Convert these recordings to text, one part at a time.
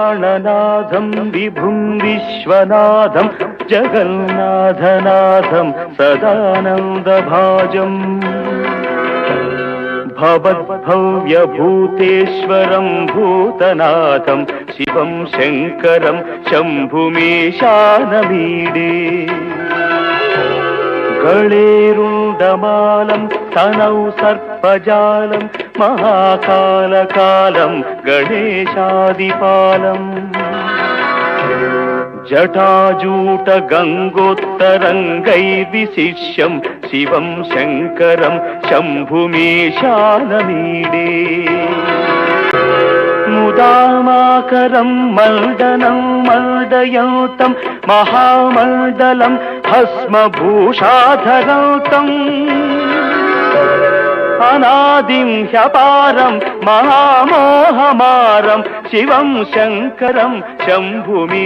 प्राणनाथं विभुं विश्वनाथं जगन्नाथनाथं सदानन्दभाजम् भवद्भव्यभूतेश्वरं भूतनाथं शिवं शङ्करं शम्भुमीशानमीडे गळेरुण्डमालं तनौ सर्पजालं महाकालकालं गणेशादिपालम् जटाजूटगङ्गोत्तरङ्गैर्विशिष्यं शिवं शङ्करं शम्भुमीशानमीडे मुदामाकरं मण्डनं मण्डयन्तं महामण्डलं भस्मभूषाधरन्तम् अनादिं ह्यपारं महामोहमारं शिवं शङ्करं शम्भुमीशानमीडे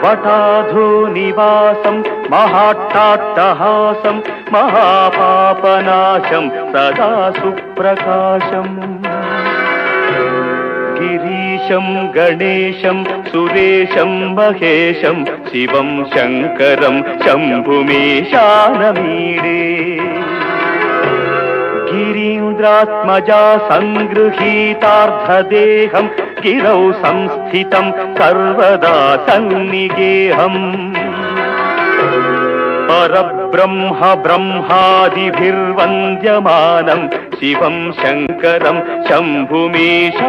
वटाधोनिवासं महाट्टाट्टहासं महापापनाशं सदा सुप्रकाशम् गिरीशं गणेशं सुरेशं महेशं शिवं शङ्करं शम्भुमीशानमीडे गिरीन्द्रात्मजा सङ्गृहीतार्धदेहं गिरौ संस्थितं सर्वदा सन्निगेहम् परब्रह्म ब्रह्मादिभिर्वन्द्यमानं शिवं शङ्करं शम्भुमीशानमीडे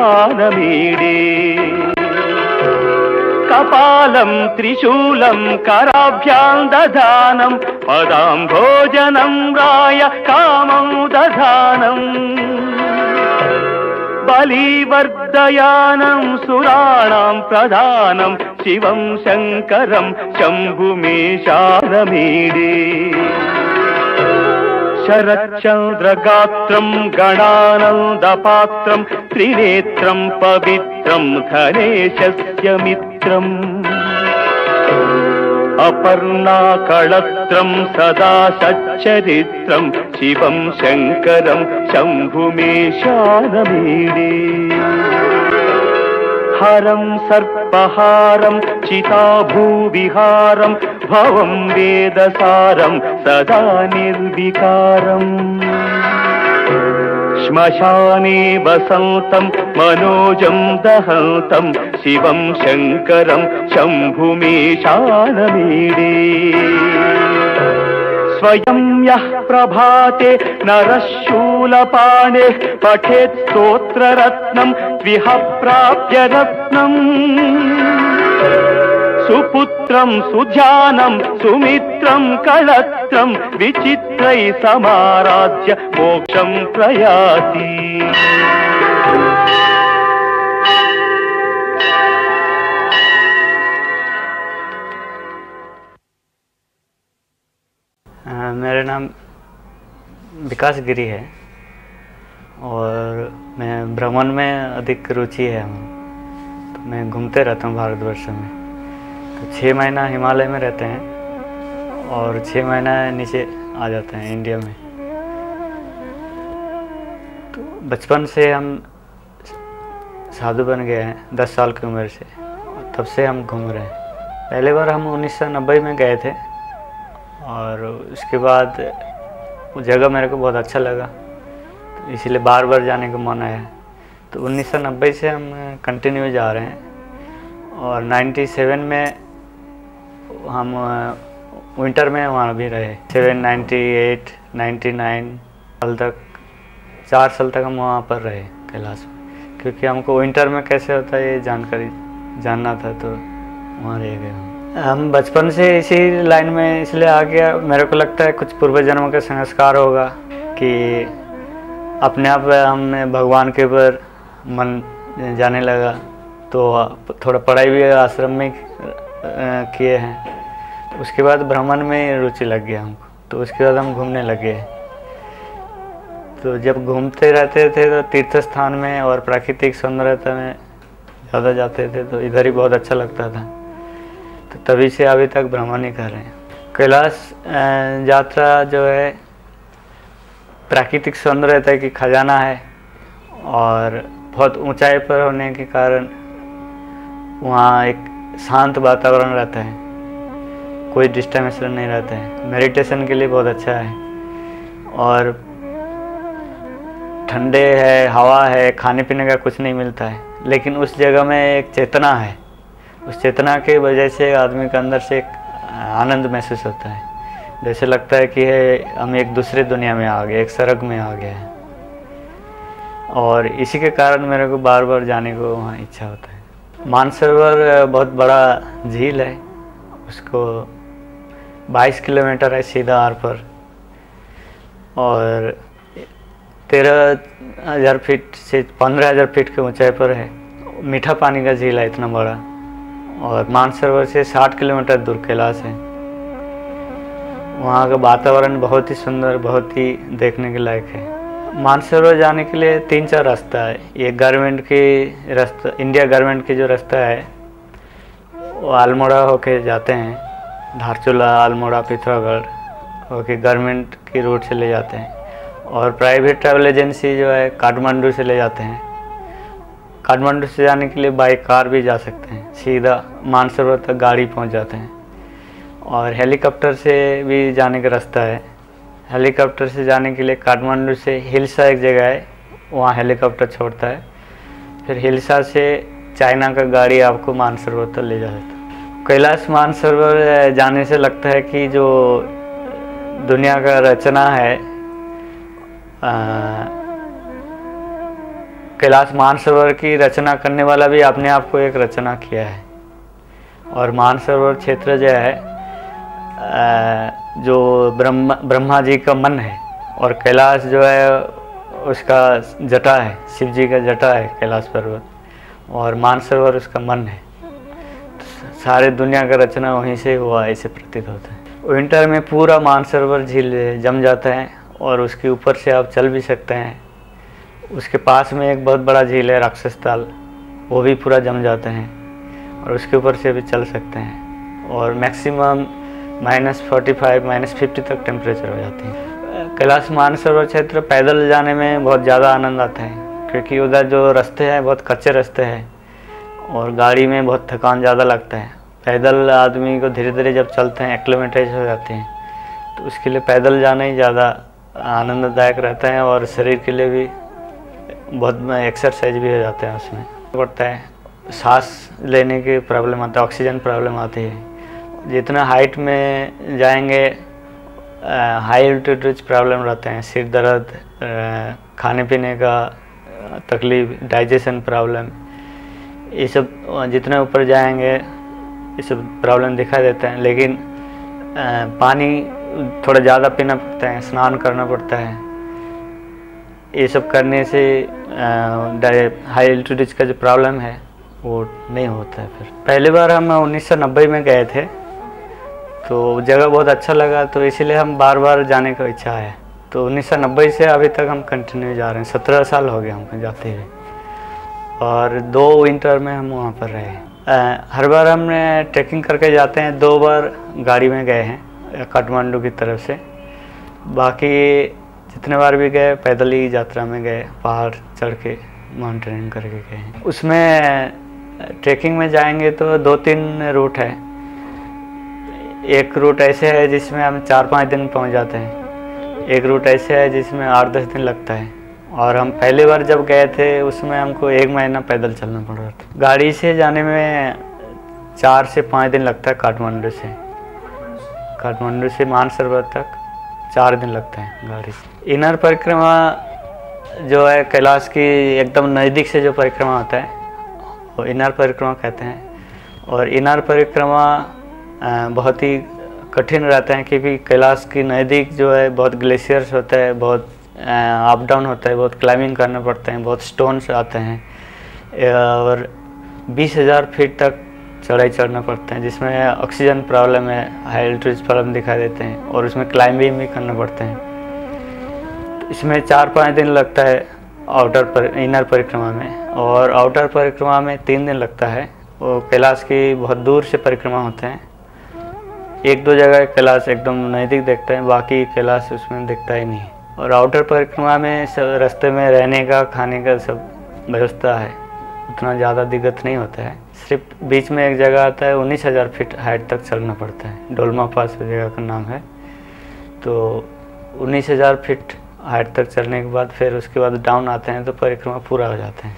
कपालं त्रिशूलं कराभ्यां दधानं पदाम्भोजनं राय कामं दधानम् बलिवर्धयानं सुराणां प्रधानं शिवं शङ्करं शम्भुमीशानमीडे शरच्चन्द्रगात्रं गणानन्दपात्रं त्रिनेत्रं पवित्रं धनेशस्य मित्रम् अपर्णाकळत्रं सदा सच्चरित्रं शिवं शङ्करं शम्भुमीशानमीडे हरं सर्पहारं चिताभूविहारं भवं वेदसारं सदा निर्विकारम् श्मशाने वसन्तं मनोजं दहन्तं शिवं शङ्करं शम्भुमीशानमीडे स्वयं यः प्रभाते नरः शूलपाणेः पठेत् स्तोत्ररत्नं त्विह प्राप्य रत्नम् सुपुत्रं सुजानं सुमित्रं कळत्रं विचित्रैः समाराध्य मोक्षं प्रयाति। मेरा नाम विकास गिरी है और मैं भ्रमण में अधिक रुचि है। तो मैं घूमते रहता हूँ भारतवर्ष में। तो 6 महीना हिमालय में रहते हैं और 6 महीना नीचे आ जाते हैं इंडिया में। तो बचपन से हम साधु बन गए हैं 10 साल की उम्र से, और तब से हम घूम रहे हैं। पहली बार हम 1990 में गए थे और उसके बाद वो जगह मेरे को बहुत अच्छा लगा, तो इसीलिए बार बार जाने का मन आया। तो 1990 से हम कंटिन्यू जा रहे हैं और 97 में हम विंटर में वहाँ भी रहे। 98, 99 साल तक, 4 साल तक हम वहाँ पर रहे कैलाश में, क्योंकि हमको विंटर में कैसे होता है ये जानकारी जानना था, तो वहाँ रह गए हम बचपन से इसी लाइन में इसलिए आ गया। मेरे को लगता है कुछ पूर्व जन्म का संस्कार होगा कि अपने आप हमें भगवान के ऊपर मन जाने लगा। तो थोड़ा पढ़ाई भी आश्रम में किए हैं, तो उसके बाद भ्रमण में रुचि लग गया हमको। तो उसके बाद हम घूमने लगे। तो जब घूमते रहते थे तो तीर्थ स्थान में और प्राकृतिक सौंदर्यता में ज़्यादा जाते थे, तो इधर ही बहुत अच्छा लगता था। तो तभी से अभी तक भ्रमण ही कर रहे हैं। कैलाश यात्रा जो है प्राकृतिक सौंदर्यता की खजाना है और बहुत ऊंचाई पर होने के कारण वहाँ एक शांत वातावरण रहता है, कोई डिस्टर्बेंस नहीं रहता है, मेडिटेशन के लिए बहुत अच्छा है। और ठंडे है, हवा है, खाने पीने का कुछ नहीं मिलता है, लेकिन उस जगह में एक चेतना है। उस चेतना के वजह से आदमी के अंदर से एक आनंद महसूस होता है, जैसे लगता है कि हम एक दूसरे दुनिया में आ गए, एक स्वर्ग में आ गए हैं। और इसी के कारण मेरे को बार बार जाने को वहाँ इच्छा होता है। मानसरोवर बहुत बड़ा झील है, उसको 22 किलोमीटर है सीधा आर पर, और 13,000 फीट से 15,000 फीट के ऊंचाई पर है। मीठा पानी का झील है इतना बड़ा। और मानसरोवर से 60 किलोमीटर दूर कैलाश है। वहाँ का वातावरण बहुत ही सुंदर, बहुत ही देखने के लायक है। मानसरोवर जाने के लिए 3-4 रास्ता है। ये गवर्नमेंट की रास्ता, इंडिया गवर्नमेंट की जो रास्ता है वो अल्मोड़ा होके जाते हैं, धारचूला, अल्मोड़ा, पिथौरागढ़ होके गवर्नमेंट की रूट से ले जाते हैं। और प्राइवेट ट्रैवल एजेंसी जो है काठमांडू से ले जाते हैं। काठमांडू से जाने के लिए बाई कार भी जा सकते हैं, सीधा मानसरोवर तक गाड़ी पहुंच जाते हैं। और हेलीकॉप्टर से भी जाने का रास्ता है। हेलीकॉप्टर से जाने के लिए काठमांडू से हिल्सा एक जगह है, वहाँ हेलीकॉप्टर छोड़ता है, फिर हिल्सा से चाइना का गाड़ी आपको मानसरोवर तक ले जाता है। कैलाश मानसरोवर जाने से लगता है कि जो दुनिया का रचना है, कैलाश मानसरोवर की रचना करने वाला भी अपने आप को एक रचना किया है। और मानसरोवर क्षेत्र जो है जो ब्रह्मा जी का मन है, और कैलाश जो है उसका जटा है, शिव जी का जटा है कैलाश पर्वत, और मानसरोवर उसका मन है। सारे दुनिया का रचना वहीं से हुआ ऐसे प्रतीत होता है। विंटर में पूरा मानसरोवर झील जम जाता है और उसके ऊपर से आप चल भी सकते हैं। उसके पास में एक बहुत बड़ा झील है राक्षस ताल, वो भी पूरा जम जाते हैं और उसके ऊपर से भी चल सकते हैं। और मैक्सिमम -45 -50 तक टेम्परेचर हो जाती है। कैलाश मानसरोवर क्षेत्र पैदल जाने में बहुत ज़्यादा आनंद आता है, क्योंकि उधर जो रास्ते हैं बहुत कच्चे रास्ते हैं और गाड़ी में बहुत थकान ज़्यादा लगता है। पैदल आदमी को धीरे धीरे जब चलते हैं एक्लेमेटाइज हो जाते हैं, तो उसके लिए पैदल जाना ही ज़्यादा आनंददायक रहता है और शरीर के लिए भी बहुत एक्सरसाइज भी हो जाता है। उसमें पड़ता है, सांस लेने की प्रॉब्लम आता है, ऑक्सीजन प्रॉब्लम आती है। जितना हाइट में जाएंगे हाई एल्टीट्यूड प्रॉब्लम रहते हैं, सिर दर्द, खाने पीने का तकलीफ, डाइजेशन प्रॉब्लम, ये सब जितना ऊपर जाएंगे ये सब प्रॉब्लम दिखाई देते हैं। लेकिन पानी थोड़ा ज़्यादा पीना पड़ता है, स्नान करना पड़ता है। ये सब करने से हाई एल्टीट्यूड का जो प्रॉब्लम है वो नहीं होता है। फिर पहली बार हम 1990 में गए थे, तो जगह बहुत अच्छा लगा, तो इसीलिए हम बार बार जाने का इच्छा है। तो 1990 से अभी तक हम कंटिन्यू जा रहे हैं, 17 साल हो गए हमको जाते हुए। और 2 विंटर में हम वहाँ पर रहे। हर बार हमने ट्रैकिंग करके जाते हैं। 2 बार गाड़ी में गए हैं काठमांडू की तरफ से, बाकी जितने बार भी गए पैदल ही यात्रा में गए, पहाड़ चढ़ के माउंटेनिंग करके गए। उसमें ट्रैकिंग में जाएंगे तो 2-3 रूट है। एक रूट ऐसे है जिसमें हम 4-5 दिन पहुंच जाते हैं, एक रूट ऐसे है जिसमें 8-10 दिन लगता है। और हम पहली बार जब गए थे उसमें हमको 1 महीना पैदल चलना पड़ रहा था। गाड़ी से जाने में 4 से 5 दिन लगता है। काठमांडू से मानसरोवर तक 4 दिन लगता है गाड़ी से। इनर परिक्रमा जो है कैलाश की एकदम नज़दीक से जो परिक्रमा होता है वो इनर परिक्रमा कहते हैं। और इनर परिक्रमा बहुत ही कठिन रहता है, क्योंकि कैलाश की नज़दीक जो है बहुत ग्लेशियर्स होता है, बहुत अप डाउन होता है, बहुत क्लाइंबिंग करना पड़ता है, बहुत स्टोन्स आते हैं और 20,000 फीट तक चढ़ाई चढ़ना पड़ता है, जिसमें ऑक्सीजन प्रॉब्लम है, हाई एल्टीट्यूड प्रॉब्लम दिखाई देते हैं और उसमें क्लाइंबिंग भी करना पड़ता है। इसमें 4-5 दिन लगता है इनर परिक्रमा में, और आउटर परिक्रमा में 3 दिन लगता है। वो कैलाश की बहुत दूर से परिक्रमा होते हैं। 1-2 जगह कैलाश एकदम नज़दीक दिखता है, बाकी कैलाश उसमें दिखता ही नहीं। और आउटर परिक्रमा में सब रास्ते में रहने का, खाने का सब व्यवस्था है, उतना ज़्यादा दिक्कत नहीं होता है। सिर्फ बीच में एक जगह आता है 19,000 फीट हाइट तक चलना पड़ता है, डोलमा पास जगह का नाम है। तो 19,000 फीट हाइट तक चलने के बाद फिर उसके बाद डाउन आते हैं तो परिक्रमा पूरा हो जाते हैं।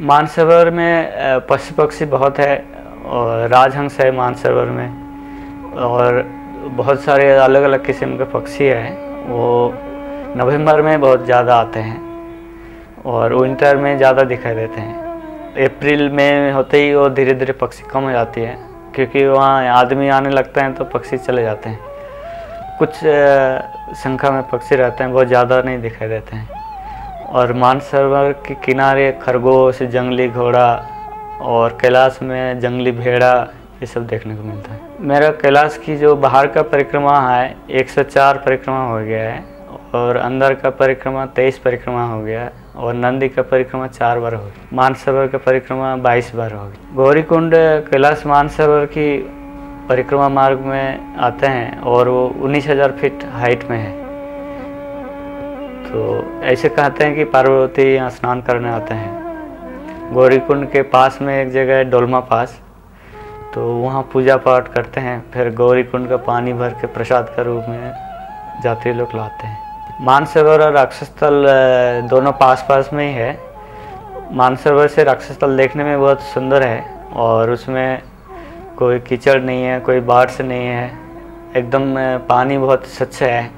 मानसरोवर में पशु पक्षी बहुत है और राजहंस है मानसरोवर में, और बहुत सारे अलग अलग किस्म के पक्षी हैं। वो नवंबर में बहुत ज़्यादा आते हैं और विंटर में ज़्यादा दिखाई देते हैं। अप्रैल में होते ही वो धीरे धीरे पक्षी कम हो जाती है, क्योंकि वहाँ आदमी आने लगते हैं तो पक्षी चले जाते हैं। कुछ संख्या में पक्षी रहते हैं, बहुत ज़्यादा नहीं दिखाई देते हैं। और मानसरोवर के किनारे खरगोश, जंगली घोड़ा और कैलाश में जंगली भेड़ा, ये सब देखने को मिलता है। मेरा कैलाश की जो बाहर का परिक्रमा है 104 परिक्रमा हो गया है, और अंदर का परिक्रमा 23 परिक्रमा हो गया है, और नंदी का परिक्रमा 4 बार हो गया। मानसरोवर का परिक्रमा 22 बार हो गया। गौरीकुंड कैलाश मानसरोवर की परिक्रमा मार्ग में आते हैं और वो 19,000 फीट हाइट में है। तो ऐसे कहते हैं कि पार्वती यहाँ स्नान करने आते हैं। गौरीकुंड के पास में एक जगह है डोलमा पास, तो वहाँ पूजा पाठ करते हैं, फिर गौरीकुंड का पानी भर के प्रसाद के रूप में यात्री लोग लाते हैं। मानसरोवर और राक्षसस्थल दोनों पास पास में ही है। मानसरोवर से राक्षसस्थल देखने में बहुत सुंदर है, और उसमें कोई कीचड़ नहीं है, कोई बाढ़ से नहीं है, एकदम पानी बहुत स्वच्छ है।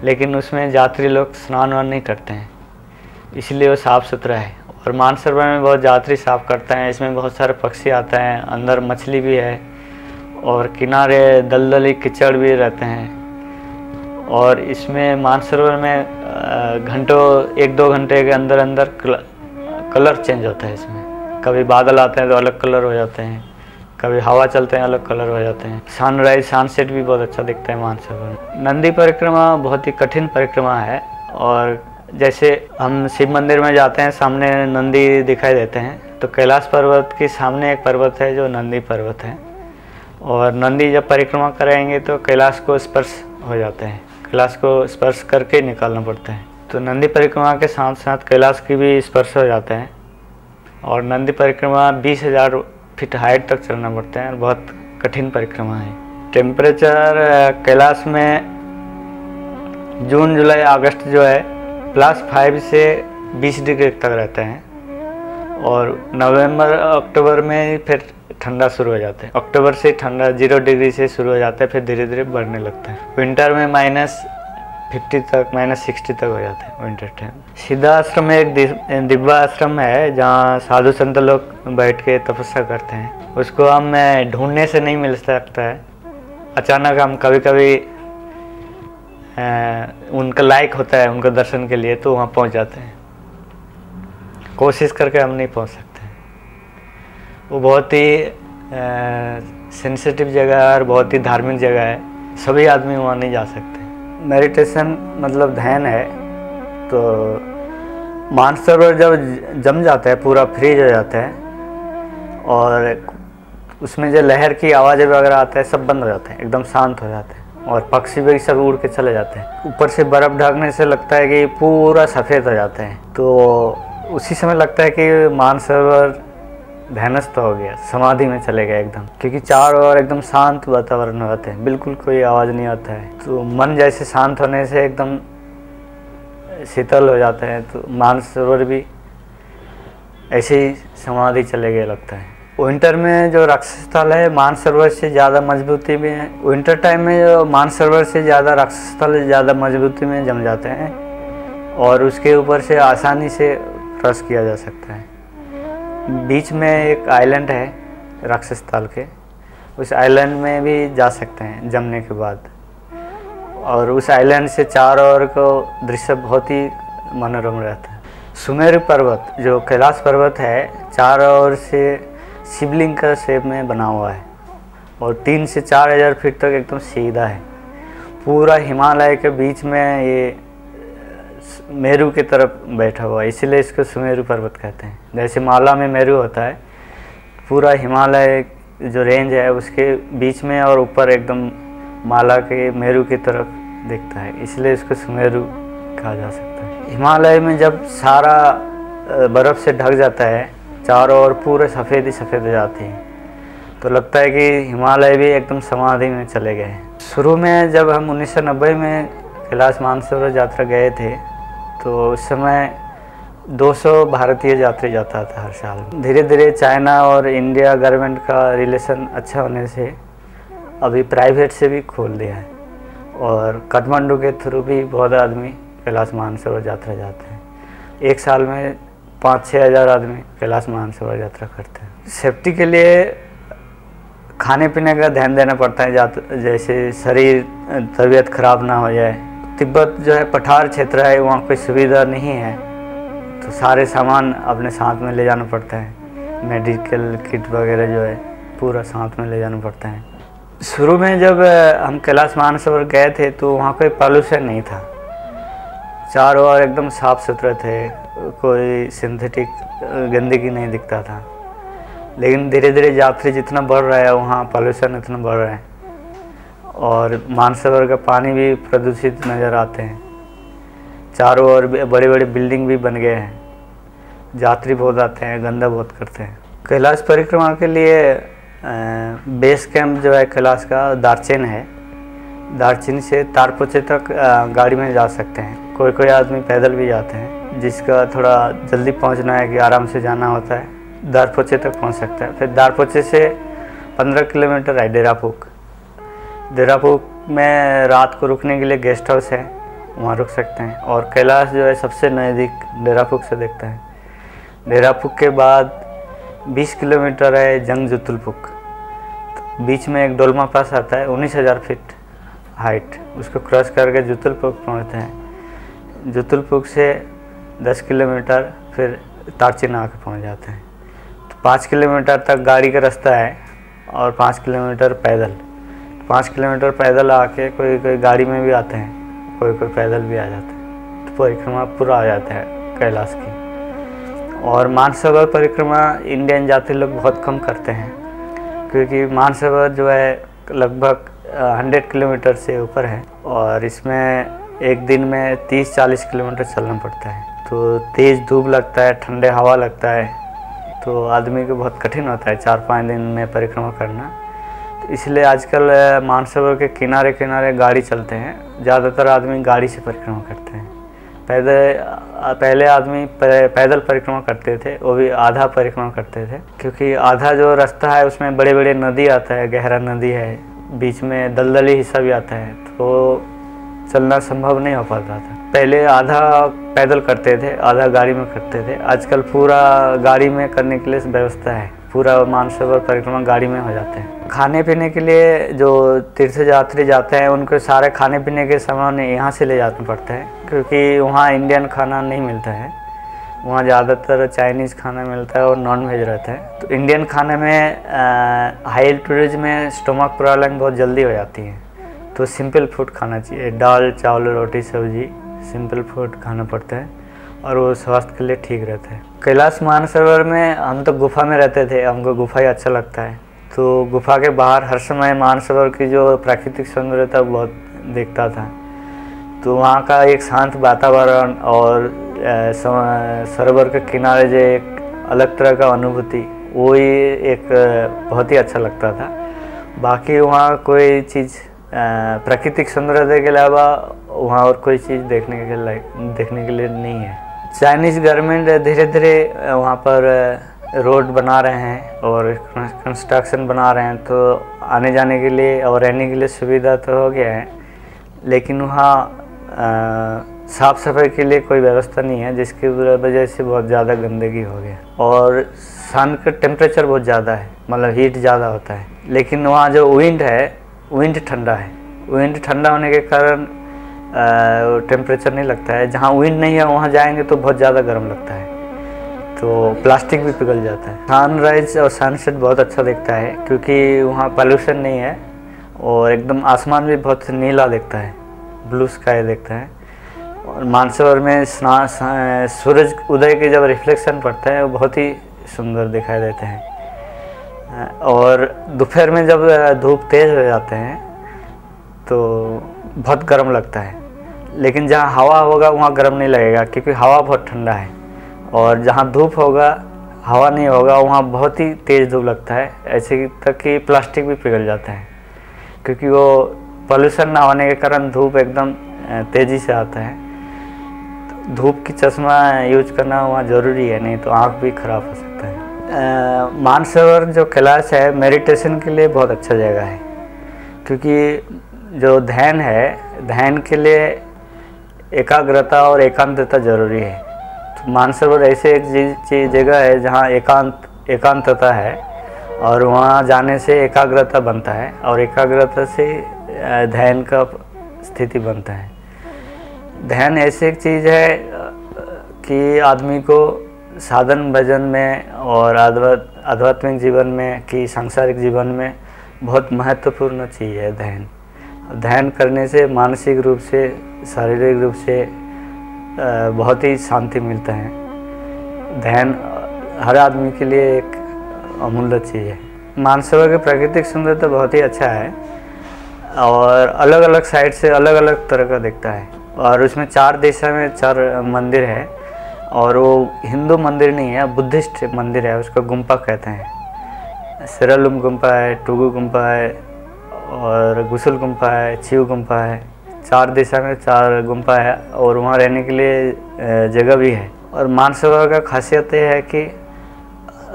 लेकिन उसमें यात्री लोग स्नान वान नहीं करते हैं, इसलिए वो साफ़ सुथरा है। और मानसरोवर में बहुत यात्री साफ करते हैं। इसमें बहुत सारे पक्षी आते हैं, अंदर मछली भी है, और किनारे दलदली कीचड़ भी रहते हैं। और इसमें मानसरोवर में घंटों 1-2 घंटे के अंदर अंदर कलर चेंज होता है। इसमें कभी बादल आते हैं तो अलग कलर हो जाते हैं, कभी हवा चलते हैं अलग कलर हो जाते हैं। सनराइज सनसेट भी बहुत अच्छा दिखता है मानसरोवर। नंदी परिक्रमा बहुत ही कठिन परिक्रमा है, और जैसे हम शिव मंदिर में जाते हैं सामने नंदी दिखाई देते हैं, तो कैलाश पर्वत के सामने एक पर्वत है जो नंदी पर्वत है, और नंदी जब परिक्रमा करेंगे तो कैलाश को स्पर्श हो जाते हैं, कैलाश को स्पर्श करके निकालना पड़ता है। तो नंदी परिक्रमा के साथ साथ कैलाश की भी स्पर्श हो जाते हैं। और नंदी परिक्रमा 20,000 फीट हाइट तक चलना पड़ता है, और बहुत कठिन परिक्रमा है। टेम्परेचर कैलाश में जून जुलाई अगस्त जो है +5 से 20 डिग्री तक रहते हैं, और नवंबर अक्टूबर में फिर ठंडा शुरू हो जाता है। अक्टूबर से ठंडा 0 डिग्री से शुरू हो जाता है, फिर धीरे धीरे बढ़ने लगता है। विंटर में -50 तक -60 तक हो जाता है विंटर टाइम। सिद्धाश्रम में एक दिव्य आश्रम है जहाँ साधु संत लोग बैठ के तपस्या करते हैं। उसको हम ढूंढने से नहीं मिल सकता है, अचानक हम कभी कभी उनका लायक होता है उनका दर्शन के लिए, तो वहाँ पहुँच जाते हैं। कोशिश करके हम नहीं पहुँच सकते। वो बहुत ही सेंसिटिव जगह है और बहुत ही धार्मिक जगह है, सभी आदमी वहाँ नहीं जा सकते। मेडिटेशन मतलब ध्यान है। तो मानसरोवर जब जम जाता है, पूरा फ्रीज हो जाता है, और उसमें जो लहर की आवाज़ें वगैरह आता है सब बंद हो जाते हैं, एकदम शांत हो जाते हैं, और पक्षी भी सब उड़ के चले जाते हैं। ऊपर से बर्फ़ ढकने से लगता है कि पूरा सफ़ेद हो जाता है। तो उसी समय लगता है कि मानसरोवर ध्यानस्थ हो गया, समाधि में चले गए एकदम, क्योंकि चारों ओर एकदम शांत वातावरण होते हैं, बिल्कुल कोई आवाज़ नहीं आता है। तो मन जैसे शांत होने से एकदम शीतल हो जाता है। तो मानसरोवर भी ऐसे ही समाधि चले गए लगता है। विंटर में जो राक्षस स्थल है मानसरोवर से ज़्यादा मजबूती में है। विंटर टाइम में जो मानसरोवर से ज़्यादा राक्षस स्थल ज़्यादा मजबूती में जम जाते हैं, और उसके ऊपर से आसानी से क्रॉस किया जा सकता है। बीच में एक आइलैंड है राक्षस स्थल के, उस आइलैंड में भी जा सकते हैं जमने के बाद, और उस आइलैंड से चारों ओर को दृश्य बहुत ही मनोरम रहता है। सुमेरु पर्वत जो कैलाश पर्वत है, चारों ओर से शिवलिंग का शेप में बना हुआ है, और 3 से 4,000 फीट तक एकदम सीधा है। पूरा हिमालय के बीच में ये मेरू की तरफ बैठा हुआ है, इसीलिए इसको सुमेरु पर्वत कहते हैं। जैसे माला में मेरू होता है, पूरा हिमालय जो रेंज है उसके बीच में और ऊपर एकदम माला के मेरू की तरफ दिखता है, इसलिए इसको सुमेरु कहा जा सकता है। हिमालय में जब सारा बर्फ़ से ढक जाता है, चारों ओर पूरे सफ़ेद ही सफ़ेद हो जाती है, तो लगता है कि हिमालय भी एकदम समाधि में चले गए हैं। शुरू में जब हम 1990 में कैलाश मानसरोवर यात्रा गए थे तो उस समय 200 भारतीय यात्री जाता था हर साल। धीरे धीरे चाइना और इंडिया गवर्नमेंट का रिलेशन अच्छा होने से अभी प्राइवेट से भी खोल दिया है और काठमांडू के थ्रू भी बहुत आदमी कैलाश मानसरोवर यात्रा जाते हैं। एक साल में 5-6 हज़ार आदमी कैलाश मानसरोवर यात्रा करते हैं। सेफ्टी के लिए खाने पीने का ध्यान देना पड़ता है, जैसे शरीर तबीयत खराब ना हो जाए। तिब्बत जो है पठार क्षेत्र है, वहाँ कोई सुविधा नहीं है, तो सारे सामान अपने साथ में ले जाना पड़ता है। मेडिकल किट वगैरह जो है पूरा साथ में ले जाना पड़ता है। शुरू में जब हम कैलाश मानसरोवर गए थे तो वहाँ कोई पॉल्यूशन नहीं था, चारों ओर एकदम साफ़ सुथरे थे, कोई सिंथेटिक गंदगी नहीं दिखता था। लेकिन धीरे धीरे यात्री जितना बढ़ रहा है वहाँ पॉल्यूशन इतना बढ़ रहा है और मानसरोवर का पानी भी प्रदूषित नज़र आते हैं। चारों ओर बड़े बड़े बिल्डिंग भी बन गए हैं, यात्री बहुत आते हैं, गंदा बहुत करते हैं। कैलाश परिक्रमा के लिए बेस कैंप जो है कैलाश का दार्चेन है। दार्चेन से तारपोचे तक गाड़ी में जा सकते हैं। कोई कोई आदमी पैदल भी जाते हैं, जिसका थोड़ा जल्दी पहुंचना है कि आराम से जाना होता है, दारपोचे तक पहुंच सकता है। फिर दारपोचे से 15 किलोमीटर है डेरापुक। डेरापुक में रात को रुकने के लिए गेस्ट हाउस है, वहाँ रुक सकते हैं। और कैलाश जो है सबसे नज़दीक डेरापुक से दिखता है। डेरापुक के बाद 20 किलोमीटर है जंग जुतुलपुक। तो बीच में एक डोलमा पास आता है 19,000 फीट हाइट, उसको क्रॉस करके जुतुलपुक पहुँचते हैं। जुतुलपुक से 10 किलोमीटर फिर तारचीन आके पहुँच जाते हैं। तो 5 किलोमीटर तक गाड़ी का रास्ता है और 5 किलोमीटर पैदल। 5 किलोमीटर पैदल आके कोई कोई गाड़ी में भी आते हैं, कोई कोई पैदल भी आ जाते हैं। तो परिक्रमा पूरा आ जाता है कैलाश की। और मानसरोवर परिक्रमा इंडियन यात्री लोग बहुत कम करते हैं, क्योंकि मानसरोवर जो है लगभग 100 किलोमीटर से ऊपर है और इसमें एक दिन में 30-40 किलोमीटर चलना पड़ता है। तो तेज़ धूप लगता है, ठंडे हवा लगता है, तो आदमी को बहुत कठिन होता है 4-5 दिन में परिक्रमा करना। तो इसलिए आजकल मानसरोवर के किनारे किनारे गाड़ी चलते हैं, ज़्यादातर आदमी गाड़ी से परिक्रमा करते हैं। पहले आदमी पैदल परिक्रमा करते थे, वो भी आधा परिक्रमा करते थे, क्योंकि आधा जो रास्ता है उसमें बड़े बड़े नदी आता है, गहरा नदी है, बीच में दलदली हिस्सा भी आता है, तो चलना संभव नहीं हो पाता था। पहले आधा पैदल करते थे, आधा गाड़ी में करते थे। आजकल पूरा गाड़ी में करने के लिए व्यवस्था है, पूरा मानसरोवर परिक्रमा गाड़ी में हो जाते हैं। खाने पीने के लिए जो तीर्थ यात्री जाते हैं उनको सारे खाने पीने के सामान यहाँ से ले जाना पड़ता है, क्योंकि वहाँ इंडियन खाना नहीं मिलता है, वहाँ ज़्यादातर चाइनीज़ खाना मिलता है और नॉन वेज रहता है। तो इंडियन खाने में हाई एल्टीट्यूड में स्टोमक प्रॉब्लम बहुत जल्दी हो जाती है, तो सिंपल फूड खाना चाहिए, दाल चावल रोटी सब्जी सिंपल फूड खाना पड़ता है और वो स्वास्थ्य के लिए ठीक रहता है। कैलाश मानसरोवर में हम तो गुफा में रहते थे, हमको गुफा ही अच्छा लगता है, तो गुफा के बाहर हर समय मानसरोवर की जो प्राकृतिक सौंदर्यता बहुत दिखता था। तो वहाँ का एक शांत वातावरण और सरोवर के किनारे जो एक अलग तरह का अनुभूति, वो ही एक बहुत ही अच्छा लगता था। बाकी वहाँ कोई चीज़ प्राकृतिक सौंदर्य के अलावा वहाँ और कोई चीज़ देखने के लिए नहीं है। चाइनीज़ गवर्नमेंट धीरे धीरे वहाँ पर रोड बना रहे हैं और कंस्ट्रक्शन बना रहे हैं, तो आने जाने के लिए और रहने के लिए सुविधा तो हो गया है, लेकिन वहाँ साफ़ सफाई के लिए कोई व्यवस्था नहीं है, जिसकी वजह से बहुत ज़्यादा गंदगी हो गया। और सन का टेम्परेचर बहुत ज़्यादा है, मतलब हीट ज़्यादा होता है। लेकिन वहाँ जो विंड है, विंड ठंडा है, विंड ठंडा होने के कारण टेम्परेचर नहीं लगता है। जहाँ विंड नहीं है वहाँ जाएंगे तो बहुत ज़्यादा गर्म लगता है, तो प्लास्टिक भी पिघल जाता है। सनराइज और सनसेट बहुत अच्छा दिखता है, क्योंकि वहाँ पोल्यूशन नहीं है और एकदम आसमान भी बहुत नीला दिखता है, ब्लू स्काई दिखता है। और मानसरोवर में सूरज उदय के जब रिफ्लेक्शन पड़ता है वो बहुत ही सुंदर दिखाई देते हैं। और दोपहर में जब धूप तेज़ हो जाते हैं तो बहुत गर्म लगता है, लेकिन जहाँ हवा होगा वहाँ गर्म नहीं लगेगा, क्योंकि हवा बहुत ठंडा है और जहाँ धूप होगा, हवा नहीं होगा, वहाँ बहुत ही तेज़ धूप लगता है, ऐसे तक कि प्लास्टिक भी पिघल जाता है, क्योंकि वो पोल्यूशन ना होने के कारण धूप एकदम तेज़ी से आता है। तो धूप की चश्मा यूज करना वहाँ ज़रूरी है, नहीं तो आँख भी खराब हो सकता है। मानसरोवर जो कैलाश है मेडिटेशन के लिए बहुत अच्छा जगह है, क्योंकि जो ध्यान है, ध्यान के लिए एकाग्रता और एकांतता ज़रूरी है। तो मानसरोवर ऐसे एक जगह है जहाँ एकांतता है, और वहाँ जाने से एकाग्रता बनता है, और एकाग्रता से ध्यान का स्थिति बनता है। ध्यान ऐसी एक चीज़ है कि आदमी को साधन भजन में और आध्यात्मिक जीवन में कि सांसारिक जीवन में बहुत महत्वपूर्ण चीज़ है ध्यान। ध्यान करने से मानसिक रूप से, शारीरिक रूप से बहुत ही शांति मिलता है। ध्यान हर आदमी के लिए एक अमूल्य चीज़ है। मानसरोवर की प्राकृतिक सुंदरता बहुत ही अच्छा है, और अलग अलग साइड से अलग अलग तरह का दिखता है, और उसमें 4 दिशा में 4 मंदिर है, और वो हिंदू मंदिर नहीं है, बुद्धिस्ट मंदिर है, उसको गुम्पा कहते हैं। सिरालुम गुम्पा है, टुगु गुम्पा है, और गुसल गुम्पा है, चिव गुम्पा है। 4 दिशा में 4 गुम्पा है, और वहाँ रहने के लिए जगह भी है। और मानसरोवर का खासियत ये है कि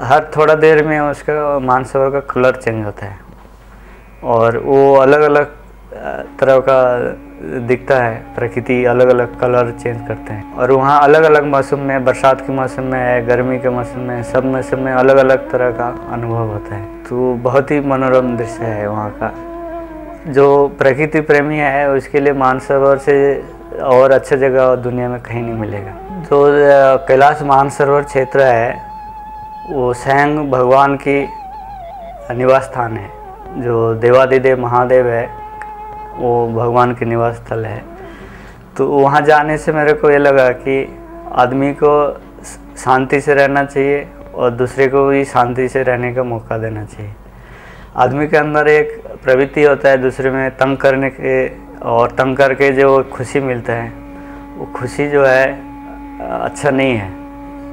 हर थोड़ा देर में उसका मानसरोवर का कलर चेंज होता है, और वो अलग अलग तरह का दिखता है। प्रकृति अलग अलग कलर चेंज करते हैं, और वहाँ अलग अलग मौसम में, बरसात के मौसम में है, गर्मी के मौसम में, सब मौसम में अलग अलग तरह का अनुभव होता है। तो बहुत ही मनोरम दृश्य है वहाँ का। जो प्रकृति प्रेमी है उसके लिए मानसरोवर से और अच्छा जगह दुनिया में कहीं नहीं मिलेगा। जो कैलाश मानसरोवर क्षेत्र है वो स्वयं भगवान की निवास स्थान है। जो देवादिदेव महादेव है वो भगवान के निवास स्थल है। तो वहाँ जाने से मेरे को ये लगा कि आदमी को शांति से रहना चाहिए, और दूसरे को भी शांति से रहने का मौका देना चाहिए। आदमी के अंदर एक प्रवृत्ति होता है दूसरे में तंग करने के, और तंग करके जो खुशी मिलता है वो खुशी जो है अच्छा नहीं है।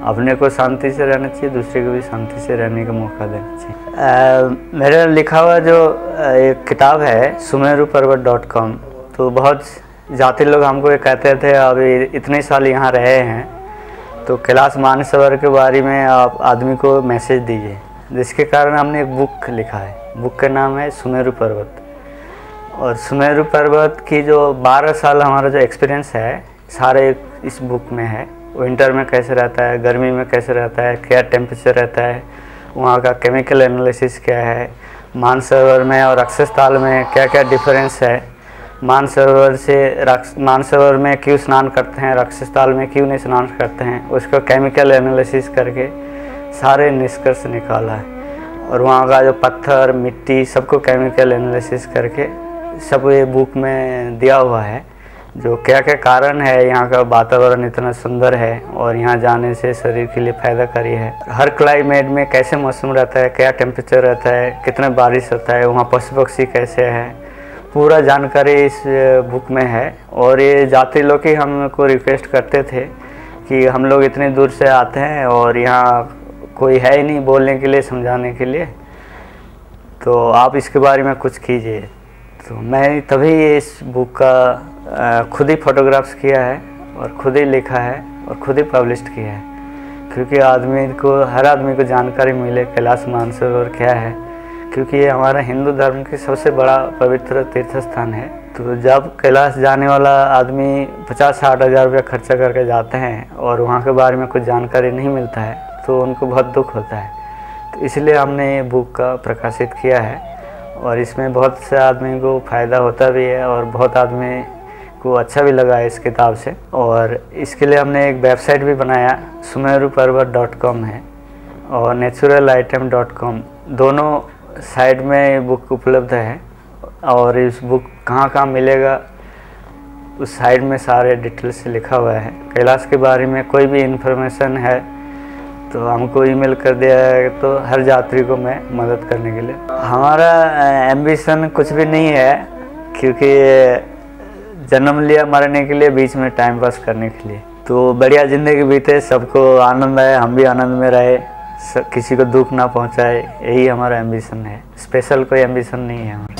अपने को शांति से रहना चाहिए, दूसरे को भी शांति से रहने का मौका देना चाहिए। मेरा लिखा हुआ जो एक किताब है sumeruparvat.com, तो बहुत जाति लोग हमको ये कहते थे अभी इतने साल यहाँ रहे हैं तो कैलाश मानसरोवर के बारे में आप आदमी को मैसेज दीजिए, जिसके कारण हमने एक बुक लिखा है। बुक का नाम है सुमेरु पर्वत। और सुमेरु पर्वत की जो 12 साल हमारा जो एक्सपीरियंस है सारे इस बुक में है। विंटर में कैसे रहता है, गर्मी में कैसे रहता है, क्या टेम्परेचर रहता है, वहाँ का केमिकल एनालिसिस क्या है, मानसरोवर में और अक्षस्थल में क्या क्या डिफरेंस है, मानसरोवर में क्यों स्नान करते हैं, अक्षस्थल में क्यों नहीं स्नान करते हैं, उसका केमिकल एनालिसिस करके सारे निष्कर्ष निकाला है। और वहाँ का जो पत्थर मिट्टी सबको केमिकल एनालिसिस करके सब ये बुक में दिया हुआ है। जो क्या क्या कारण है, यहाँ का वातावरण इतना सुंदर है और यहाँ जाने से शरीर के लिए फायदाकारी है। हर क्लाइमेट में कैसे मौसम रहता है, क्या टेम्परेचर रहता है, कितना बारिश होता है, वहाँ पशु पक्षी कैसे है, पूरा जानकारी इस बुक में है। और ये जाति लोग ही हमको रिक्वेस्ट करते थे कि हम लोग इतनी दूर से आते हैं और यहाँ कोई है ही नहीं बोलने के लिए, समझाने के लिए, तो आप इसके बारे में कुछ कीजिए। तो मैं तभी इस बुक का खुद ही फोटोग्राफ्स किया है और खुद ही लिखा है और खुद ही पब्लिश किया है, क्योंकि हर आदमी को जानकारी मिले कैलाश मानसरोवर क्या है, क्योंकि ये हमारा हिंदू धर्म की सबसे बड़ा पवित्र तीर्थ स्थान है। तो जब कैलाश जाने वाला आदमी 50-60 हज़ार रुपया खर्चा करके जाते हैं और वहाँ के बारे में कुछ जानकारी नहीं मिलता है तो उनको बहुत दुख होता है। तो इसलिए हमने ये बुक का प्रकाशित किया है और इसमें बहुत से आदमी को फ़ायदा होता भी है और बहुत आदमी को अच्छा भी लगा है इस किताब से। और इसके लिए हमने एक वेबसाइट भी बनाया, sumeruparvat.com है और naturalitem.com, दोनों साइट में ये बुक उपलब्ध है। और इस बुक कहाँ कहाँ मिलेगा उस साइट में सारे डिटेल्स लिखा हुआ है। कैलाश के बारे में कोई भी इन्फॉर्मेशन है तो हमको ईमेल कर दिया है, तो हर यात्री को मैं मदद करने के लिए। हमारा एम्बिशन कुछ भी नहीं है, क्योंकि जन्म लिया मरने के लिए, बीच में टाइम पास करने के लिए। तो बढ़िया ज़िंदगी बीते, सबको आनंद आए, हम भी आनंद में रहे, किसी को दुख ना पहुंचाए, यही हमारा एम्बिशन है। स्पेशल कोई एम्बिशन नहीं है हमारा।